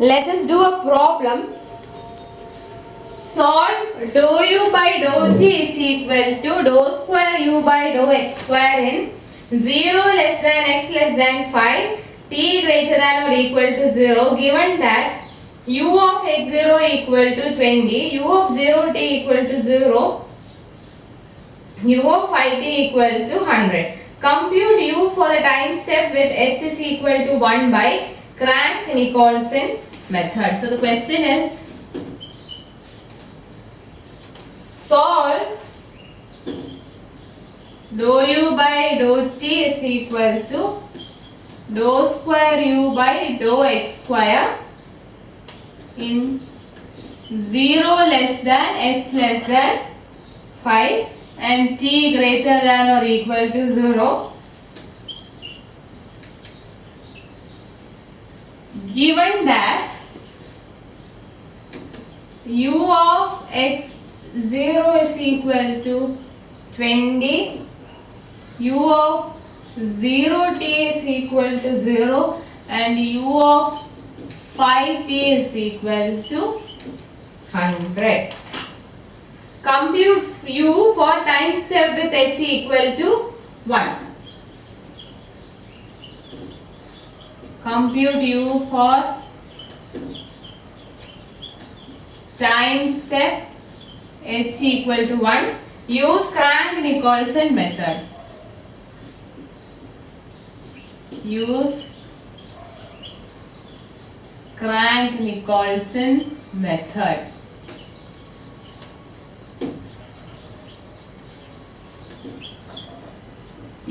Let us do a problem. Solve dou u by dou t is equal to dou square u by dou x square in 0 less than x less than 5, t greater than or equal to 0, given that u of x0 equal to 20, u of 0t equal to 0, u of 5t equal to 100. Compute u for the time step with h is equal to 1 by Crank-Nicolson method. So the question is, solve dou u by dou t is equal to dou square u by dou x square in 0 less than x less than 5 and t greater than or equal to 0, given that u of x0 is equal to 20, u of 0t is equal to 0 and u of 5t is equal to 100. Compute u for time step with h equal to 1. Compute u for time step h equal to 1. Use Crank-Nicolson method. Use Crank-Nicolson method.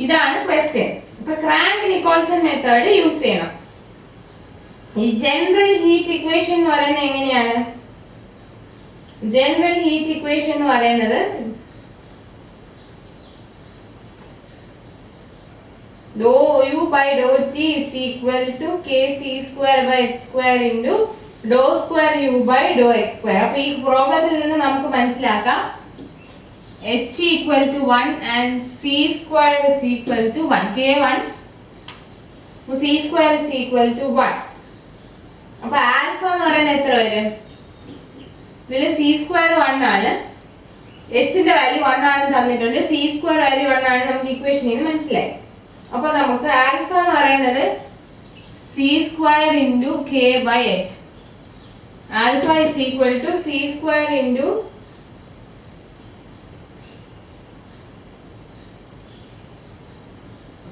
ഇതാണ് question. ഇപ്പൊ Crank-Nicolson method use ചെയ്യണം. ഈ general heat equation എന്ന് പറയുന്നത് എങ്ങനെയാണ്? General heat equation എന്ന് പറയുന്നത് dou u by dou t is equal to kc square by x square into dou square u by dou x square. അപ്പോൾ ഈ പ്രോബ്ലത്തിൽ നിന്ന് നമുക്ക് മനസ്സിലാക്കാം h equal to 1 and c square is equal to 1. k1 c square is equal to 1. അപ്പോൾ alpha എന്ന് പറയുന്നത് എത്ര വരും? ഇതിൽ c square 1 ആണ്, h ന്റെ വാല്യൂ 1 ആണെന്ന് തന്നിട്ടുണ്ട്, c square വാല്യൂ 1 ആണ്, നമുക്ക് ഇക്വേഷനിൽ നിന്ന് മനസ്സിലായി. അപ്പോൾ നമുക്ക് ആൽഫ എന്ന് പറയുന്നത് c square into k by h. Alpha is equal to c square into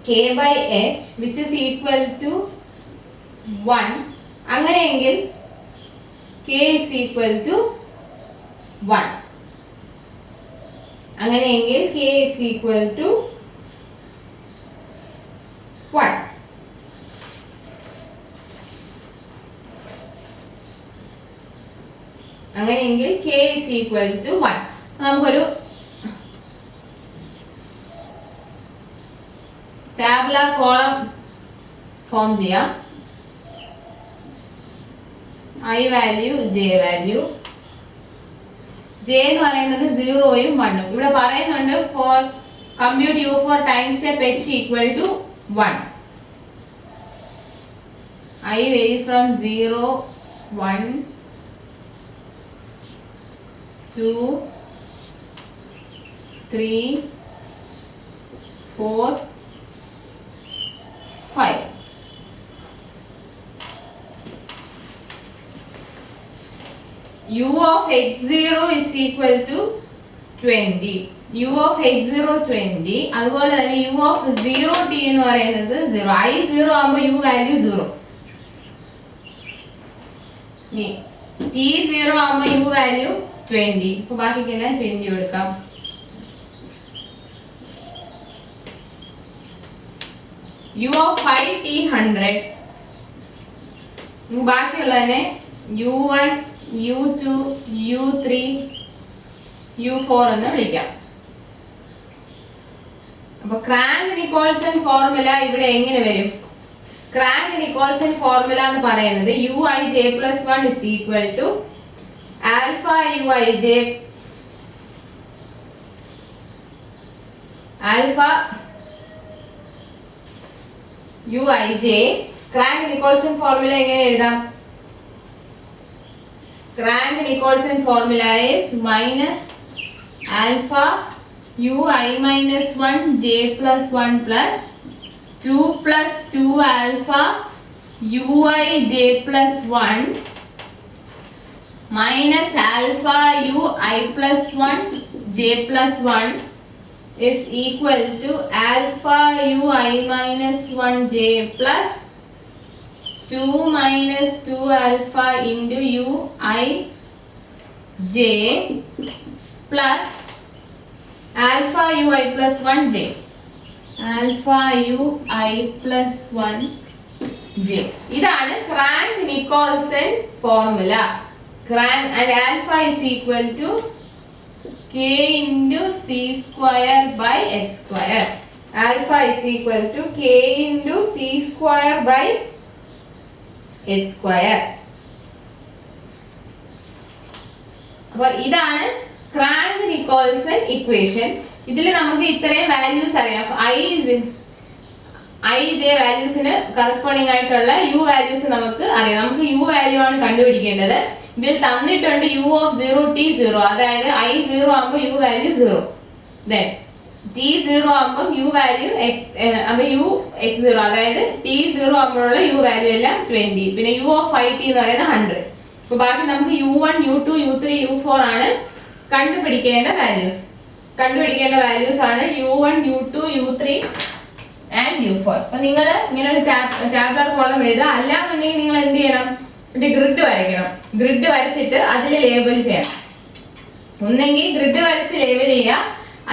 k by h which is equal to 1. അങ്ങനെയെങ്കിൽ k is equal to 1. അങ്ങനെയെങ്കിൽ k is equal to 1. അങ്ങനെയെങ്കിൽ k is equal to 1. നമുക്കൊരു tabular column form ചെയ്യാം. i value j value. j എന്ന് പറയുന്നത് 0യും 1ഉം. ഇവിടെ പറയുന്നുണ്ട് for compute u for time step h equal to 1. i varies from 0 1 2 3 4 5. u of x0 is equal to 20. u of x0 20. അതുപോലെ തന്നെ u of 0t എന്ന് പറയുന്നത് 0. i 0 ആകുമ്പോൾ u വാല്യൂ 0. t 0 ആകുമ്പോൾ u വാല്യൂ 20. അപ്പോൾ ബാക്കിക്കെല്ലാം 20 കൊടുക്കാം. u of 5t 100. ബാക്കിയുള്ളതിനെ u1 u2 u3 u4 എന്ന് വിളിക്കാം. അപ്പോൾ Crank-Nicolson ഫോർമുല ഇവിടെ എങ്ങനെ വരും? Crank-Nicolson ഫോർമുല എന്ന് പറയുന്നത് uij plus 1 is equal to alpha uij alpha uij. Crank-Nicolson formula എങ്ങനെ എഴുതാം? Crank-Nicolson formula is minus alpha ui minus 1 j plus 1 plus 2 plus 2 alpha ui j plus 1 minus alpha ui plus 1 j plus 1 is equal to alpha ui minus 1 j plus 2 minus 2 alpha into ui j plus alpha ui plus 1 j. Alpha ui plus 1 j. ഇതാണ് Crank-Nicolson formula. Crank and alpha is equal to k into c square by x square. Alpha is equal to k into c square by x square. അപ്പോൾ ഇതാണ് Crank-Nicolson equation. ഇതിൽ നമുക്ക് ഇത്രയും values അറിയാം. I J വാല്യൂസിന് corresponding ആയിട്ടുള്ള U values നമുക്ക് അറിയാം. നമുക്ക് യു വാല്യൂ ആണ് കണ്ടുപിടിക്കേണ്ടത്. ഇതിൽ തന്നിട്ടുണ്ട് യു ഓഫ് 0 ടി 0, അതായത് ഐ 0 ആകുമ്പോൾ യു വാല്യൂ 0, ദെൻ ടി 0 ആകുമ്പോൾ യു വാല്യൂ യു എക്സ് 0, അതായത് ടി 0 ആകുമ്പോഴുള്ള യു വാല്യൂ എല്ലാം 20, പിന്നെ യു ഓഫ് 5t എന്ന് പറയുന്നത് 100. അപ്പോൾ ബാക്കി നമുക്ക് u1 u2 u3 u4 ആണ് കണ്ടുപിടിക്കേണ്ട വാല്യൂസ്. കണ്ടുപിടിക്കേണ്ട വാല്യൂസ് ആണ് u1 u2 u3 and u4. അപ്പോൾ നിങ്ങൾ ഇങ്ങനെ ഒരു ടാബ്ലർ കോളം എഴുതുക. അല്ലാന്നുണ്ടെങ്കിൽ നിങ്ങൾ എന്ത് ചെയ്യണം, ഒരു ഗ്രിഡ് വരയ്ക്കണം. ഗ്രിഡ് വരച്ചിട്ട് അതിൽ ലേബൽ ചെയ്യണം. ഒന്നെങ്കിൽ ഗ്രിഡ് വരച്ച് ലേബൽ ചെയ്യുക,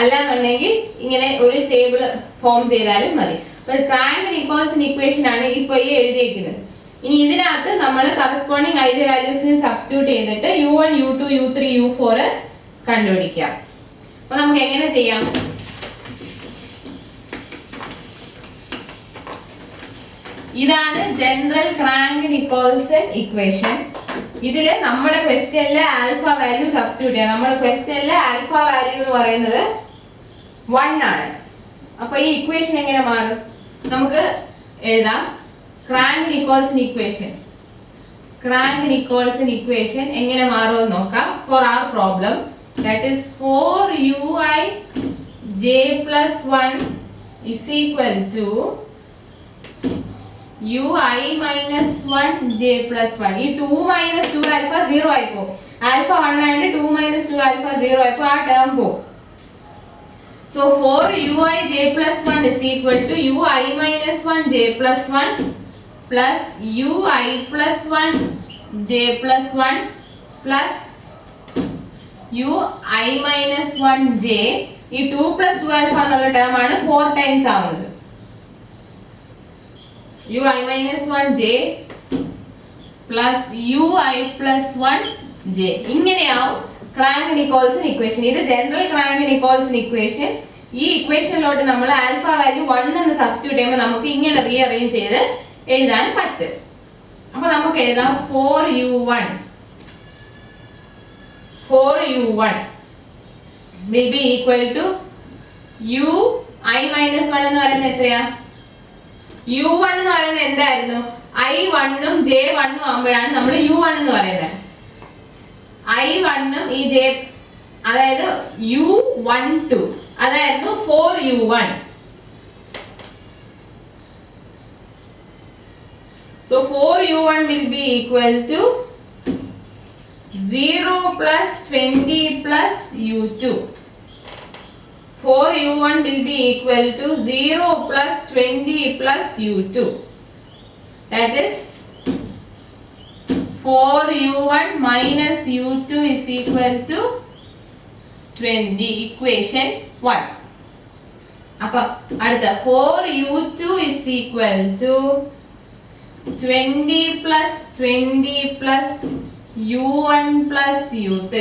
അല്ലാന്നുണ്ടെങ്കിൽ ഇങ്ങനെ ഒരു ടേബിൾ ഫോം ചെയ്താലും മതി. അപ്പോൾ Crank-Nicolson ഇക്വേഷൻ ആണ് ഇപ്പോൾ ഈ എഴുതിയിരിക്കുന്നത്. ഇനി ഇതിനകത്ത് നമ്മൾ കറസ്പോണ്ടിങ് ഐ ജെ വാല്യൂസിന് സബ്സ്റ്റിറ്റ്യൂട്ട് ചെയ്തിട്ട് u1 u2 u3 u4 കണ്ടുപിടിക്കാം. അപ്പോൾ നമുക്ക് എങ്ങനെ ചെയ്യാം? ഇതാണ് ജനറൽ Crank-Nicolson ഇക്വേഷൻ. ഇതിൽ നമ്മുടെ ക്വസ്റ്റ്യനിൽ ആൽഫ വാല്യൂ സബ്സ്റ്റിറ്റ്യൂട്ട് ചെയ്യാം. നമ്മുടെ ക്വസ്റ്റ്യനിൽ ആൽഫ വാല്യൂ എന്ന് പറയുന്നത് 1 ആണ്. അപ്പോൾ ഈ ഇക്വേഷൻ എങ്ങനെ മാറും? നമുക്ക് എഴുതാം Crank-Nicolson ഇക്വേഷൻ. Crank-Nicolson ഇക്വേഷൻ എങ്ങനെ മാറുമെന്ന് നോക്കാം. For our problem, that is 4ui j plus 1 is equal to ui minus 1 j plus 1. ഈ 2 minus 2 alpha 0 ആയി പോകും. ആൽഫ 1 ആയിട്ട് 2 minus 2 alpha 0 ആയി പോകും. ആ ടേം പോകും. So 4ui j plus 1 is equal to ui minus 1 j plus 1 plus ui plus 1 j plus 1 plus ui minus 1 j. ഈ 2 plus 2 alpha എന്നുള്ള ടേം ആണ് 4 ടൈംസ് ആവുന്നത്. ui minus 1 j plus ui plus 1 j. ഇങ്ങനെയാവും Crank-Nicolson equation. ഇത് general Crank-Nicolson equation. ഈ ഇക്വേഷനിലോട്ട് നമ്മൾ alpha value 1 എന്ന് substitute ചെയ്യുമ്പോൾ നമുക്ക് ഇങ്ങനെ റീഅറേഞ്ച് ചെയ്ത് എഴുതാൻ പറ്റും. അപ്പോൾ നമുക്ക് എഴുതാം 4u1 will be equal to ui minus 1 എന്ന് പറയുന്നത് എത്രയാ? u1 എന്ന് പറയുന്നത് എന്തായിരുന്നു? i1 ഉം j1 ഉം ആകുമ്പോഴാണ് നമ്മൾ u1 എന്ന് പറയുന്നത്. i1 ഉം ഈ j, അതായത് u12, അതായിരുന്നു 4u1. So 4u1 will be equal to 0 plus 20 plus u2. 4u1 will be equal to 0 plus 20 plus u2. That is 4u1 minus u2 is equal to 20. Equation 1. അപ്പോൾ അടുത്ത 4u2 is equal to 20 plus 20 plus u1 plus u3.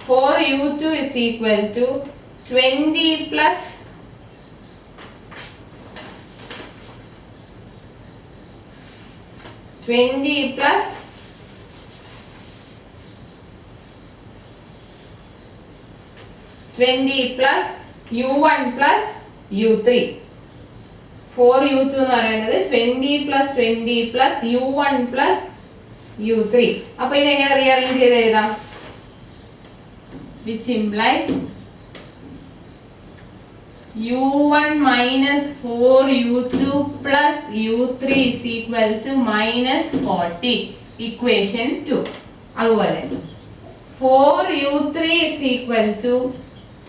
4u2 is equal to 20 plus 20 plus 20 plus u1 plus u3. 4u2 എന്ന് പറയുന്നത് 20 plus 20 plus u1 plus u3. അപ്പോൾ ഇത് എങ്ങനെ rearrange ചെയ്ത് എഴുതാം? which implies u1 minus 4u2 plus u3 is equal to minus 40. equation 2. അതുപോലെ 4u3 is equal to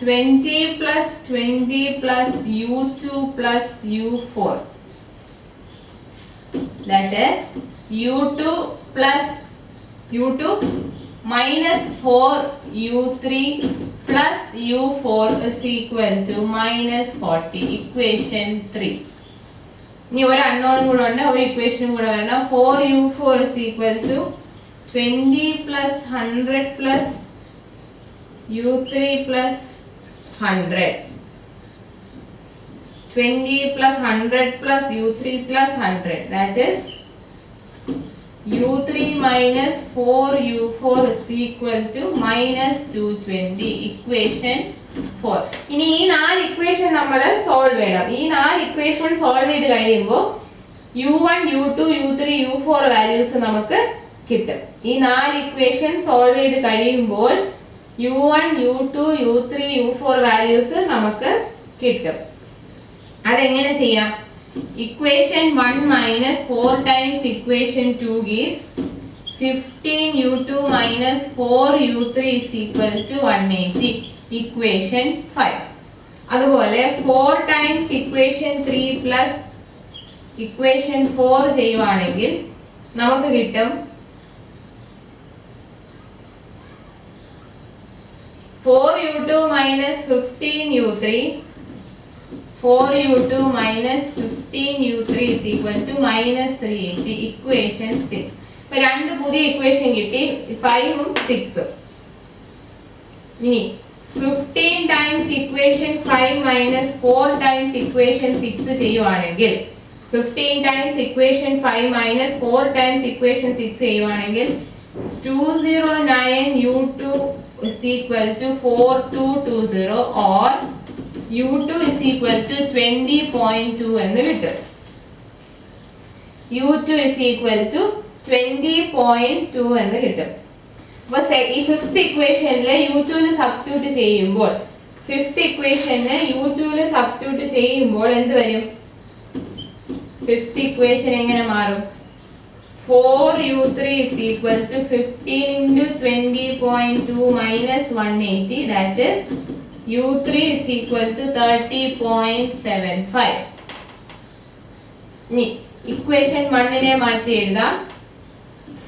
20 plus 20 plus u2 plus u4. that is u2 plus u2 minus 4u3 plus u4 is equal to minus 40. equation 3. ഇനി ഒരു unknown കൂടെ ഉണ്ട്, ഒരു ഇക്വേഷനും കൂടെ വരണം. 4u4 is equal to 20 plus 100 plus u3 plus 100. 20 plus 100 plus u3 plus 100. that is u3 minus 4u4 is equal to minus 220. equation 4. ഇനി ഈ 4 ഇക്വേഷൻ നമ്മൾ സോൾവ് ചെയ്യണം. ഈ 4 ഇക്വേഷൻ സോൾവ് ചെയ്ത് കഴിയുമ്പോൾ u1 u2 u3 u4 values നമുക്ക് കിട്ടും. ഈ 4 ഇക്വേഷൻ സോൾവ് ചെയ്ത് കഴിയുമ്പോൾ u1 u2 u3 u4 values നമുക്ക് കിട്ടും. അതെങ്ങനെ ചെയ്യാം? equation 1 minus 4 times equation 2 gives 15u2 minus 4u3 is equal to 180. equation 5. അതുപോലെ 4 times equation 3 plus equation 4 ചെയ്യുവാണെങ്കിൽ നമുക്ക് കിട്ടും 4u2 minus 15u3 4u2 minus 15u3 is equal to minus 380. equation 6. ഇപ്പൊ രണ്ട് പുതിയ ഇക്വേഷൻ കിട്ടി, 5 ഉം 6 ഉം. ഇനി 15 times equation 5 minus 4 times equation 6 ചെയ്യുവാണെങ്കിൽ 15 times equation 5 minus 4 times equation 6 ചെയ്യുവാണെങ്കിൽ 209u2 is equal to 4220 or u2 is equal to 20.2 എന്ന് കിട്ടും. u2 is equal to 20.2 എന്ന് കിട്ടും. അപ്പോൾ ഈ ഫിഫ്ത്ത് ഇക്വേഷനിൽ u2 ന് സബ്സ്റ്റിറ്റ്യൂട്ട് ചെയ്യുമ്പോൾ ഫിഫ്ത്ത് ഇക്വേഷന് u2 ന് സബ്സ്റ്റിറ്റ്യൂട്ട് ചെയ്യുമ്പോൾ എന്ത് വരും? ഫിഫ്ത്ത് ഇക്വേഷൻ എങ്ങനെ മാറും? 4u3 is equal to 15 into 20.2 minus 180. that is u3 is equal to 30.75. ഇനി ഇക്വേഷൻ 1 നെ മാറ്റി എഴുതാം.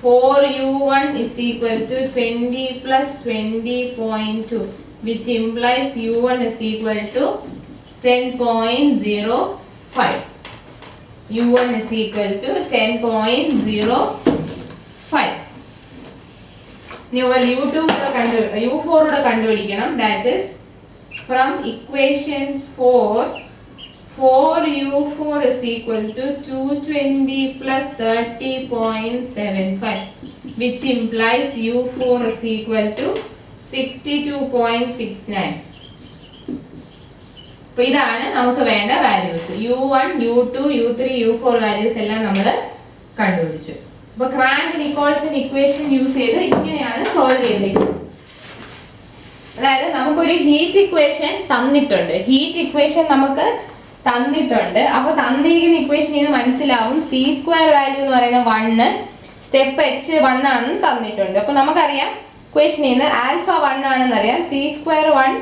4u1 is equal to 20 plus 20.2 which implies u1 is equal to 10.05. u1 is equal to 10.05. ഇനി ഒരു u4 കൂടെ കണ്ടുപിടിക്കണം. that is from equation 4 4u4 is equal to 220 plus 30.75 which implies u4 is equal to 62.69. അപ്പോൾ ഇതാണ് നമുക്ക് വേണ്ട values. u1 u2 u3 u4 values എല്ലാം നമ്മൾ കണ്ടുപിടിച്ചു. അപ്പോൾ ക്രാങ്ക് നിക്കോൾസൺ ഇക്വേഷൻ യൂസ് ചെയ്ത് ഇങ്ങനെയാണ് സോൾവ് ചെയ്തിരിക്കുന്നത്. അതായത് നമുക്കൊരു ഹീറ്റ് ഇക്വേഷൻ തന്നിട്ടുണ്ട്. ഹീറ്റ് ഇക്വേഷൻ നമുക്ക് തന്നിട്ടുണ്ട്. അപ്പോൾ തന്നിരിക്കുന്ന ഇക്വേഷൻ ഇത് മനസ്സിലാവും. സി സ്ക്വയർ വാല്യൂ എന്ന് പറയുന്ന 1 സ്റ്റെപ്പ് h1 ആണെന്ന് തന്നിട്ടുണ്ട്. അപ്പോൾ നമുക്കറിയാം ഇക്വേഷനിൽ നിന്ന് ആൽഫ 1 ആണെന്ന് അറിയാം. C square 1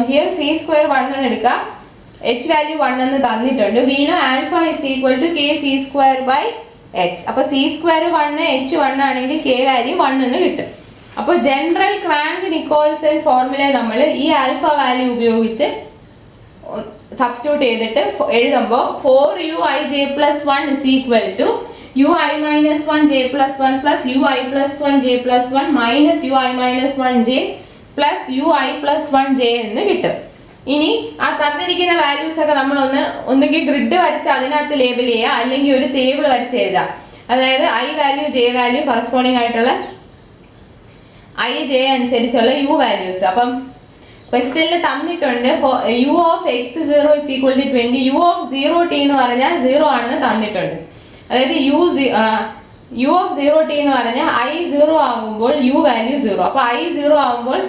here C square 1 എന്ന് എടുക്കാം. h വാല്യൂ 1 എന്ന് തന്നിട്ടുണ്ട്. We know alpha is equal to K C square by h. അപ്പോൾ സി സ്ക്വയർ 1 h 1 ആണെങ്കിൽ കെ വാല്യൂ 1 എന്ന് കിട്ടും. അപ്പോൾ ജനറൽ ക്രാങ്ക് നിക്കോൾസൺ ഫോർമുല നമ്മൾ ഈ ആൽഫ വാല്യൂ ഉപയോഗിച്ച് സബ്സ്റ്റിറ്റ്യൂട്ട് ചെയ്തിട്ട് എഴുതുമ്പോൾ 4ui(j plus 1) is equal to ui minus 1j plus 1 plus ui plus 1j plus 1 minus ui minus 1j plus ui plus 1j എന്ന് കിട്ടും. ഇനി ആ തന്നിരിക്കുന്ന വാല്യൂസ് ഒക്കെ നമ്മൾ ഒന്നുകിൽ ഗ്രിഡ് വരച്ച് അതിനകത്ത് ലേബൽ ചെയ്യുക, അല്ലെങ്കിൽ ഒരു ടേബിൾ വരച്ച് എഴുതാം. അതായത് i value j value corresponding ആയിട്ടുള്ള i j അനുസരിച്ചുള്ള u വാല്യൂസ്. അപ്പം ക്വസ്റ്റ്യനിൽ തന്നിട്ടുണ്ട് u of x0 is equal to 20, u of 0t എന്ന് പറഞ്ഞാൽ 0 ആണെന്ന് തന്നിട്ടുണ്ട്. അതായത് u of 0t എന്ന് പറഞ്ഞാൽ i 0 ആകുമ്പോൾ u വാല്യൂ 0. അപ്പോൾ i 0 ആകുമ്പോൾ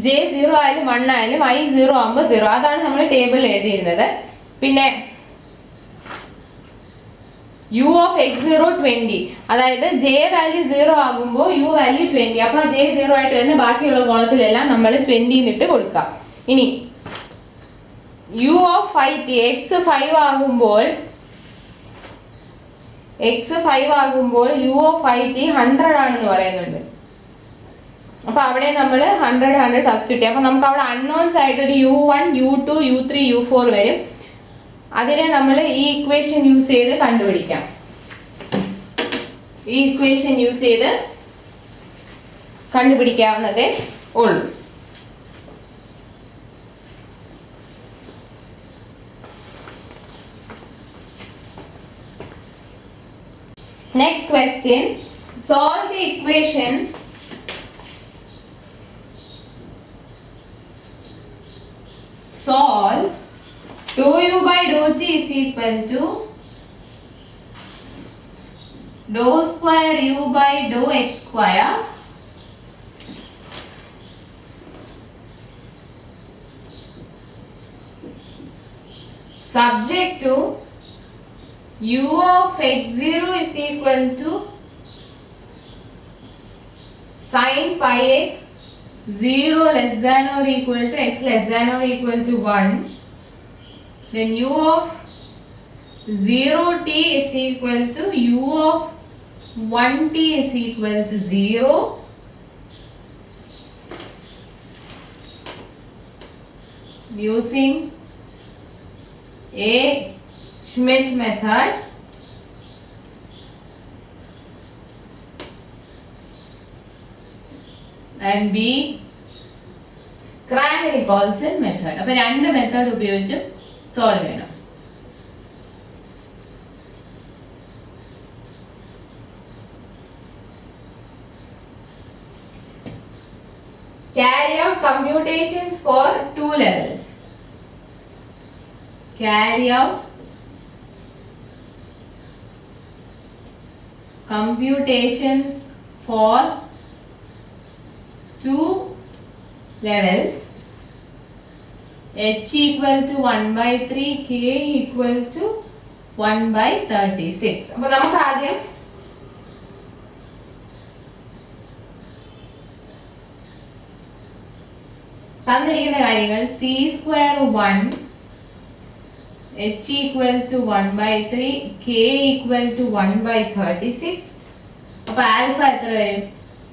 j 0 ആയാലും 1 ആയാലും i 0 ആകുമ്പോൾ 0. അതാണ് നമ്മൾ ടേബിളിൽ എഴുതിയിരുന്നത്. പിന്നെ u of x0 20, അതായത് j വാല്യൂ 0 ആകുമ്പോൾ u വാല്യൂ 20. അപ്പോൾ j 0 ആയിട്ട് വരുന്ന ബാക്കിയുള്ള കോളത്തിലെല്ലാം നമ്മൾ 20 ഇട്ട് കൊടുക്കാം. ഇനി u of 5t, x 5 ആകുമ്പോൾ u of 5t 100 ആണെന്ന് പറയുന്നുണ്ട്. അപ്പോൾ അവിടെ നമ്മൾ 100 സബ്സ്റ്റിറ്റ്യൂട്ട് ചെയ്യാം. അപ്പോൾ നമുക്ക് അവിടെ അൺനോൺസ് ആയിട്ട് ഒരു u1 u2 u3 u4 വരും. അതിനെ നമ്മൾ ഈ ഇക്വേഷൻ യൂസ് ചെയ്ത് കണ്ടുപിടിക്കാം. ഈ ഇക്വേഷൻ യൂസ് ചെയ്ത് കണ്ടുപിടിക്കാവുന്നതേ ഉള്ളൂ. Next question, solve the equation solve dou u by dou t is equal to dou square u by dou x square subject to u of x0 is equal to sin pi x 0 less than or equal to x less than or equal to 1. Then u of 0t is equal to u of 1t is equal to 0. Using A. Schmidt method, and B. Cranach-Nicolson method. അപ്പോൾ രണ്ട് method ഉപയോഗിച്ച് solve ചെയ്യണം. Carry out computations for two levels. Carry out computations for two levels, h equal to 1/3, k equal to 1/36. അപ്പോൾ നമുക്ക് ആദ്യം തന്നിരിക്കുന്ന കാര്യങ്ങൾ c² 1, h equal to 1/3, k equal to 1/36. അപ്പോൾ ആൽഫ എത്ര വരും?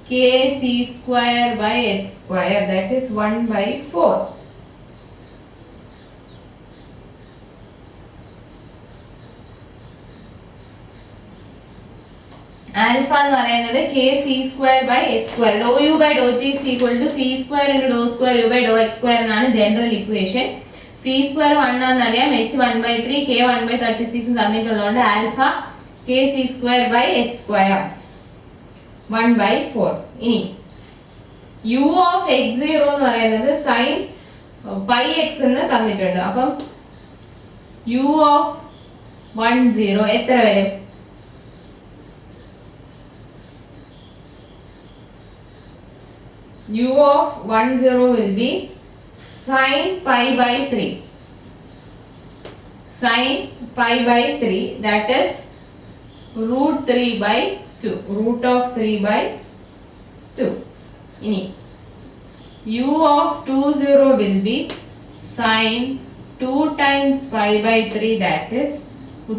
k c²/x², that is 1/4. Alpha എന്ന് പറയുന്നത് k c²/x². dou u by dou t is equal to c² into dou square u by dou x² എന്നാണ് general equation. c² 1 ആണെന്നറിയാം, h 1/3, k 1/36 തന്നിട്ടുള്ളതുകൊണ്ട് alpha k c²/x², 1/4. ഇനി u of x0 എന്ന് പറയുന്നത് sin pi x എന്ന് തന്നിട്ടുണ്ട്. അപ്പം u of 10 എത്ര വരും? u of 10 will be sin pi/3. Sin pi/3, that is √3/2. Root of 3/2. ഇനി u of 20 will be sin 2 times pi/3, that is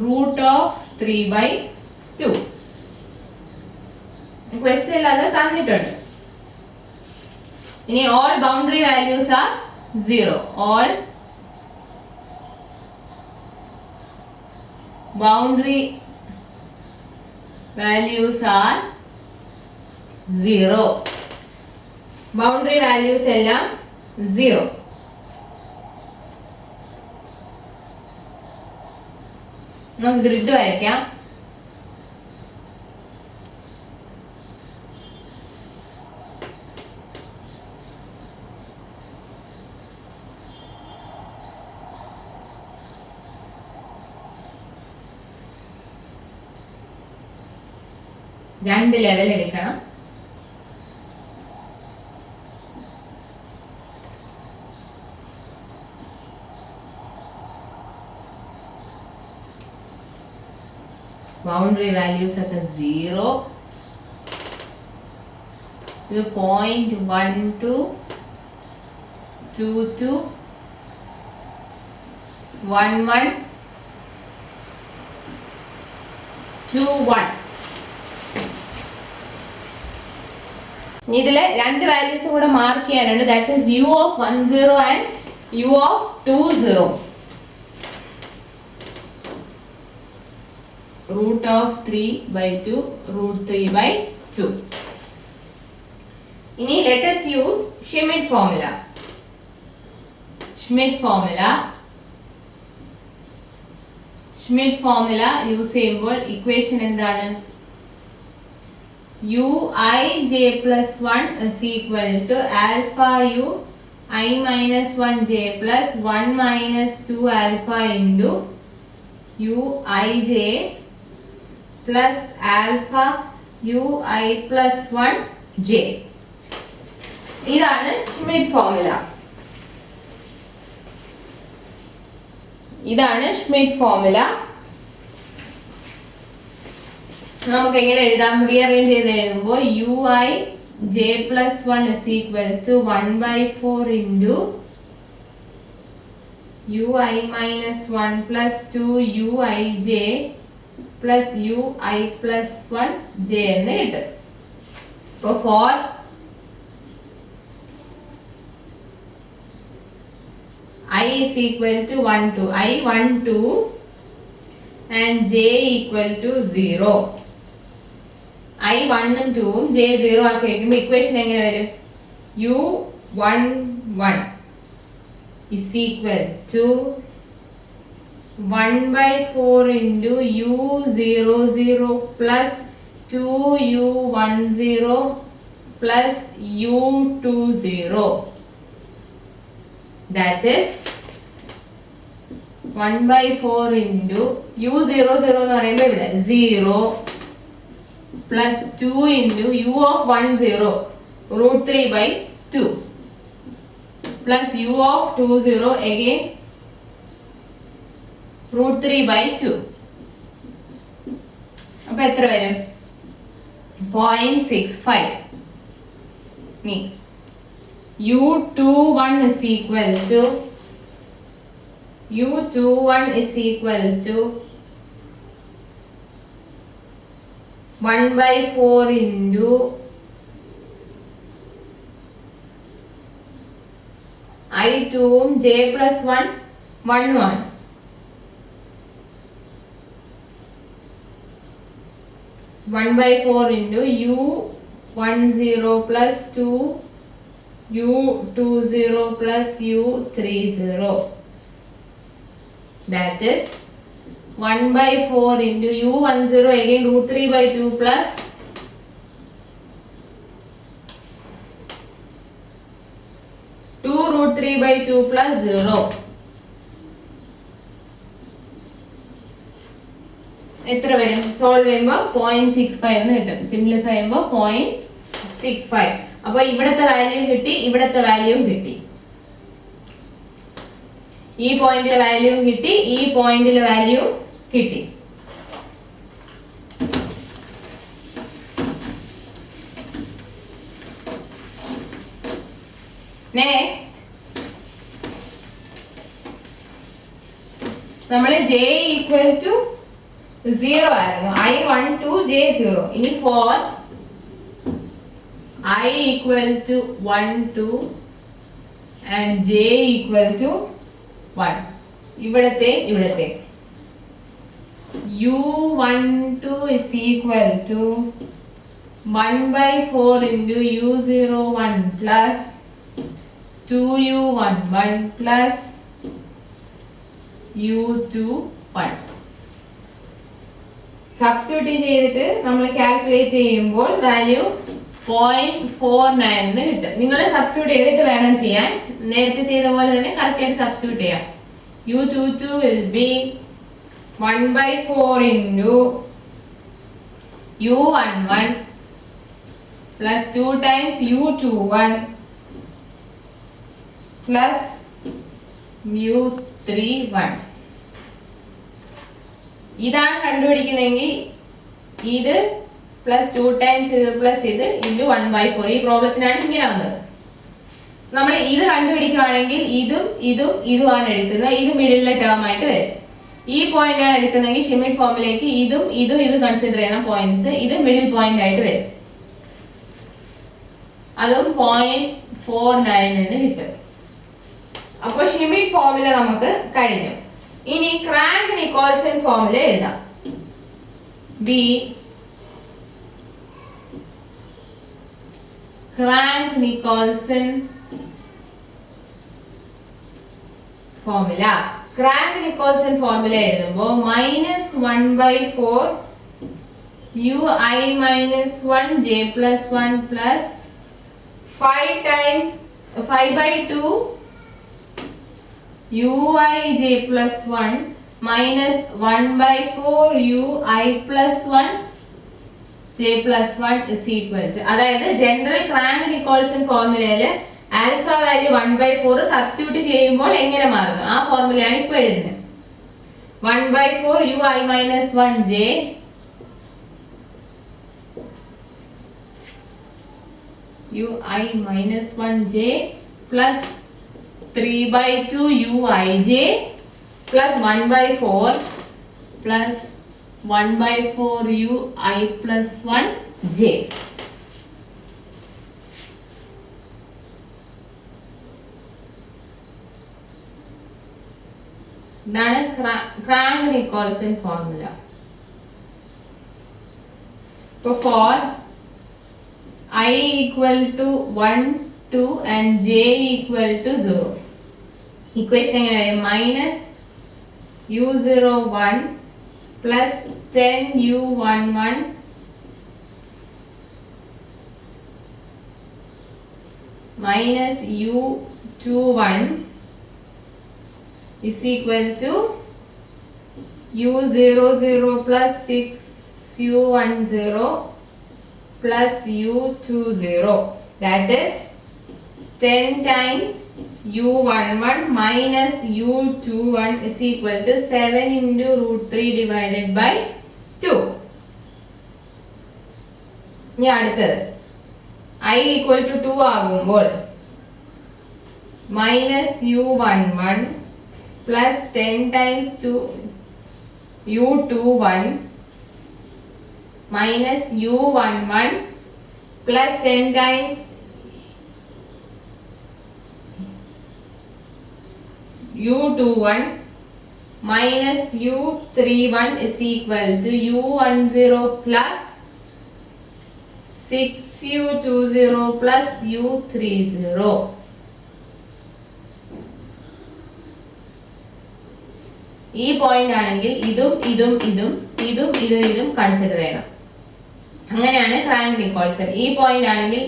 root of 3/2. Question അത് തന്നിട്ടുണ്ട്. ഇനി all boundary values are 0. All boundary values are 0. Boundary values എല്ലാം 0. നമുക്ക് grid വരയ്ക്കാം. രണ്ട് level എടുക്കണം. Boundary values ഒക്കെ 0, ഇത് 0.12, 22, 11, 21. ഇതിലെ രണ്ട് വാല്യൂസ് കൂടെ മാർക്ക് ചെയ്യാനുണ്ട്. That is u of 10 and u of 20. Root of 3/2, root 3/2. ഇനി let us use Schmidt formula. Schmidt formula use ചെയ്യുമ്പോൾ ഇക്വേഷൻ എന്താണ്? uij plus 1 is equal to alpha u I minus 1j plus 1 minus 2 alpha into uij plus alpha ui plus 1j. ഇതാണ് Schmidt formula. നമുക്ക് എങ്ങനെ എഴുതാം? Rearrange ചെയ്ത് എഴുതുമ്പോൾ ui j plus 1 is equal to 1/4 into ui minus 1 plus 2 uij plus ui plus 1j എന്ന് കിട്ടും. അപ്പോൾ for I is equal to 1 2, I 1 2 and j equal to 0. I 1 ഉം 2 ഉം j 0 ആക്കി വയ്ക്കുമ്പോൾ ഇക്വേഷൻ എങ്ങനെ വരും? u 1 1 is equal to 1/4 into u 0 0 plus 2u 1 0 plus u 2 0. That is 1/4 into u 0 0 എന്ന് പറയുമ്പോൾ ഇവിടെ 0 plus 2 into u of 1 0 root 3/2 plus u of 2 0 again root 3/2. അപ്പോൾ എത്ര വരും? 0.65. നീ u21 is equal to 1/4 into I2 j plus 1 1 1 1/4 into u10 plus 2 u20 plus u30. That is 1/4 into u10 again root 3/2 plus 2 root 3/2 plus 0. എത്ര വരും? Solve ചെയ്യുമ്പോൾ 0.65 എന്ന് കിട്ടും. Simplify ചെയ്യുമ്പോൾ 0.65. അപ്പോൾ ഇവിടത്തെ വാല്യൂ കിട്ടി, ഇവിടത്തെ വാല്യൂവും കിട്ടി. ഈ പോയിന്റിലെ വാല്യൂവും കിട്ടി, ഈ പോയിന്റിലെ വാല്യൂവും കിട്ടി. നെക്സ്റ്റ് നമ്മൾ j ഈക്വൽ ടു 0 ആയിരുന്നു. I 1 2 j 0. ഇനി for I equal to 1 2 and j equal to 1. ഇവിടത്തെ u12 is equal to 1/4 into u01 plus 2u11 plus u21. Substitute ചെയ്തിട്ട് നമ്മൾ കാൽക്കുലേറ്റ് ചെയ്യുമ്പോൾ വാല്യൂ 0.49 എന്ന് കിട്ടും. നിങ്ങൾ സബ്സ്റ്റിറ്റ്യൂട്ട് ചെയ്തിട്ട് വേണം ചെയ്യാൻ. നേരത്തെ ചെയ്ത പോലെ തന്നെ കറക്റ്റ് ആയിട്ട് സബ്സ്റ്റിറ്റ്യൂട്ട് ചെയ്യാം. u22 will be 1/4 into u11 plus 2 times u21 plus mu31. ഇതാണ് കണ്ടുപിടിക്കുന്നതെങ്കിൽ ഇത് പ്ലസ് 2 ടൈംസ് ഇത് പ്ലസ് ഇത് ഇൻറ്റു 1/4. ഈ പ്രോബ്ലത്തിനാണ് ഇങ്ങനെ വന്നത്. നമ്മൾ ഇത് കണ്ടുപിടിക്കുകയാണെങ്കിൽ ഇതുമാണ് എടുക്കുന്നത്. ഇത് മിഡിലെ ടേം ആയിട്ട് വരും. ഈ പോയിന്റ് ആണ് എടുക്കുന്നതെങ്കിൽ ഷ്മിഡ് ഫോമിലേക്ക് ഇതും കൺസിഡർ ചെയ്യണം പോയിന്റ്സ്. ഇത് മിഡിൽ പോയിന്റ് ആയിട്ട് വരും. അതും 0.49 എന്ന് കിട്ടും. അപ്പോൾ ഷ്മിഡ് ഫോർമുല നമുക്ക് കഴിഞ്ഞു. ഇനി ക്രാങ്ക് നിക്കോൾസൺ ഫോർമുല എഴുതാം. B crank Nicholson formula. Crank Nicholson formula എഴുതുമ്പോൾ -1/4 ui minus 1 j plus 1 plus 5 times 5/2 ui j plus 1 minus 1/4 ui plus 1 j plus 1 is equal to, അതായത് ജനറൽ ക്രാങ്ക് നിക്കോൾസൺ ഫോർമുലയില് alpha value 1/4 substitute ചെയ്യുമ്പോൾ എങ്ങനെ മാറുന്നു ആ ഫോർമുലയാണ് ഇപ്പോൾ എഴുതുന്നത്. 1/4 ui minus 1 j ui minus 1 j plus 3/2 uij plus 1/4 plus 1/4 ui plus 1 j. ഇതാണ് crank Nicholson formula. For I equal to 1, 2 and j equal to 0. Equation minus u01 plus 10 u11 minus u21 is equal to u00 plus 6 u10 plus u20. That is 10 times u11 minus u21 is equal to 7 into √3 divided by 2. ഇനി അടുത്തത് I equal to 2 ആകുമ്പോൾ minus u11 plus 10 times 2 u21 minus u11 plus 10 times u21 minus u31 is equal to u10 plus 6 u20 plus u30. ഈ point ആണെങ്കിൽ ഇതും consider ചെയ്യണം. അങ്ങനെയാണ് crank Nicholson. ഈ point ആണെങ്കിൽ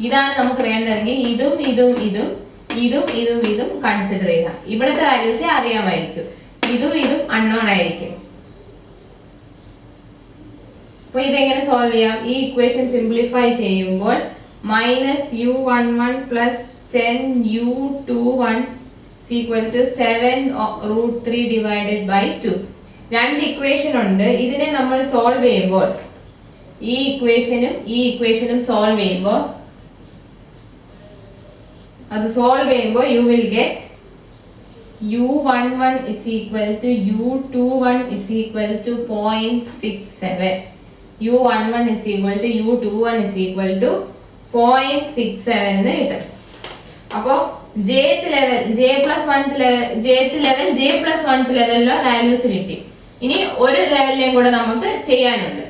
ഇതാണ് നമുക്ക് വേണ്ടതെങ്കിൽ ഇതും കൺസിഡർ ചെയ്യാം. ഇവിടുത്തെ വാല്യൂസ് അറിയാമായിരിക്കും. ഇതും അൺനോൺ ആയിരിക്കും. അപ്പൊ ഇതെങ്ങനെ സോൾവ് ചെയ്യാം? ഈ ഇക്വേഷൻ സിംപ്ലിഫൈ ചെയ്യുമ്പോൾ -u11 plus 10 u21 is equal to 7 √3 divided by 2. രണ്ട് ഇക്വേഷൻ ഉണ്ട്. ഇതിനെ നമ്മൾ സോൾവ് ചെയ്യുമ്പോൾ ഈ ഇക്വേഷനും സോൾവ് ചെയ്യുമ്പോൾ you will get u11 is equal to u21 is equal to 0.67. u11 is equal to u21 is equal to 0.67 എന്ന് കിട്ടും. അപ്പോൾ jth level j plus 1th ലെവലിലെ വാല്യൂസ് കിട്ടി. ഇനി ഒരു ലെവലിലേയും കൂടെ നമുക്ക് ചെയ്യാനുണ്ട്.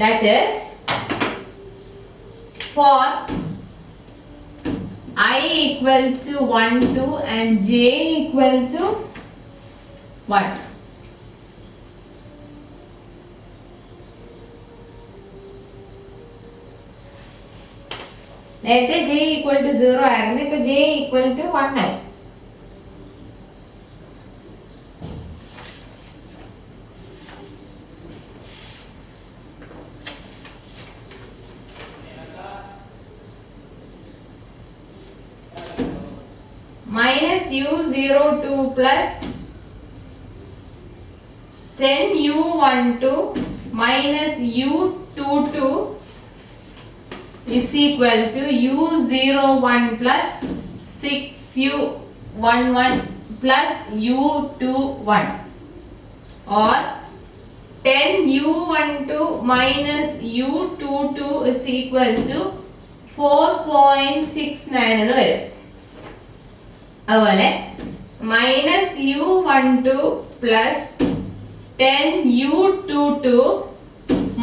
That is for I equal to 1, 2 and j equal to 1. നേരത്തെ j equal to 0 ആയിരുന്നു. ഇപ്പൊ j equal to 1 ആയി. minus u02 plus 10u12 minus u22 is equal to u01 plus 6u11 plus u21 or 10u12 minus u22 is equal to 4.69 എന്ന് വരും. അതുപോലെ minus u12 plus 10u22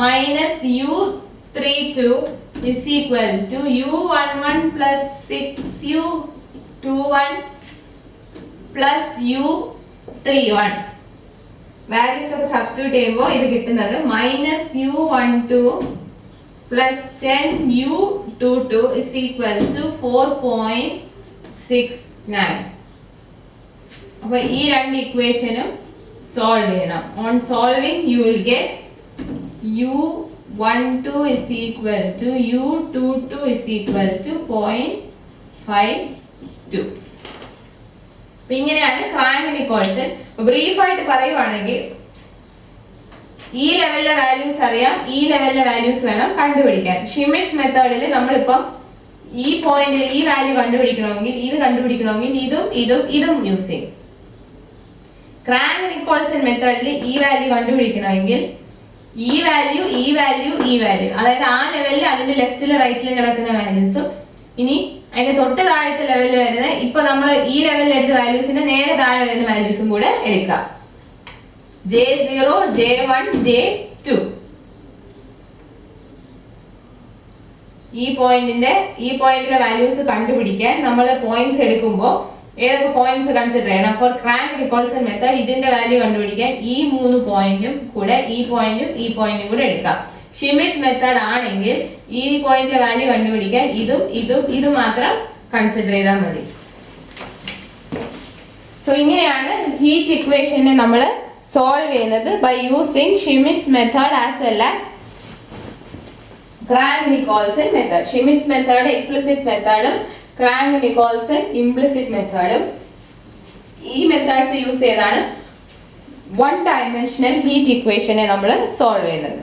minus u32 is equal to u11 plus 6u21 plus u31. Values ഒക്കെ substitute ചെയ്യുമ്പോൾ ഇത് കിട്ടുന്നത് minus u12 plus 10u22 is equal to 4.69. അപ്പോൾ ഈ രണ്ട് ഇക്വേഷനും സോൾവ് ചെയ്യണം. On solving you will get u12 is equal to u22 is equal to 0.52. അപ്പോൾ ഇങ്ങനെയാണ് ക്രാങ്ക്-നിക്കോൾസൺ. ബ്രീഫ് ആയിട്ട് പറയുവാണെങ്കിൽ ഈ ലെവലിലെ വാല്യൂസ് അറിയാം, ഈ ലെവലിലെ വാല്യൂസ് വേണം കണ്ടുപിടിക്കാൻ. ഷ്മിറ്റ്സ് മെത്തേഡിൽ നമ്മളിപ്പം ഈ പോയിന്റിൽ ഈ വാല്യൂ കണ്ടുപിടിക്കണമെങ്കിൽ ഇതും യൂസ് ചെയ്യും. ക്രാങ്ക്-നിക്കോൾസൺ മെത്തേഡിൽ ഈ വാല്യൂ കണ്ടുപിടിക്കണമെങ്കിൽ ഈ വാല്യൂ അതായത് ആ ലെവലിൽ അതിന്റെ ലെഫ്റ്റിലും റൈറ്റിലും കിടക്കുന്ന വാല്യൂസും ഇനി അതിന്റെ തൊട്ട് താഴത്തെ ലെവലിൽ വരുന്ന ഇപ്പൊ നമ്മൾ ഈ ലെവലിൽ എടുത്ത വാല്യൂസിന്റെ നേരെ താഴെ വരുന്ന വാല്യൂസും കൂടെ എടുക്കാം. J0, J1, J2 ഈ പോയിന്റിലെ വാല്യൂസ് കണ്ടുപിടിക്കാൻ നമ്മൾ പോയിന്റ്സ് എടുക്കുമ്പോൾ ഏതൊക്കെ പോയിന്റ്സ് കൺസിഡർ ചെയ്യണം? ഫോർ ക്രാങ്ക്-നിക്കോൾസൺ മെത്തേഡ് ഇതിന്റെ വാല്യൂ കണ്ടുപിടിക്കാൻ ഈ 3 പോയിന്റും കൂടെ ഈ പോയിന്റും കൂടെ എടുക്കാം. ഷ്മിറ്റ്സ് മെത്തേഡ് ആണെങ്കിൽ ഈ പോയിന്റിലെ വാല്യൂ കണ്ടുപിടിക്കാൻ ഇതും മാത്രം കൺസിഡർ ചെയ്താൽ മതി. സോ ഇങ്ങനെയാണ് ഹീറ്റ് ഇക്വേഷനെ നമ്മൾ സോൾവ് ചെയ്യുന്നത് by using Schmidt's method as well as Crank Nicolson method. Schmidt's method explicit മെത്തേഡും ക്രാങ്ക്-നിക്കോൾസൺ ഇംപ്ലിസിറ്റ് മെത്തേഡും ഈ മെത്തേഡ്സ് യൂസ് ചെയ്താണ് 1 ഡയമെൻഷണൽ ഹീറ്റ് ഇക്വേഷനെ നമ്മൾ സോൾവ് ചെയ്യുന്നത്.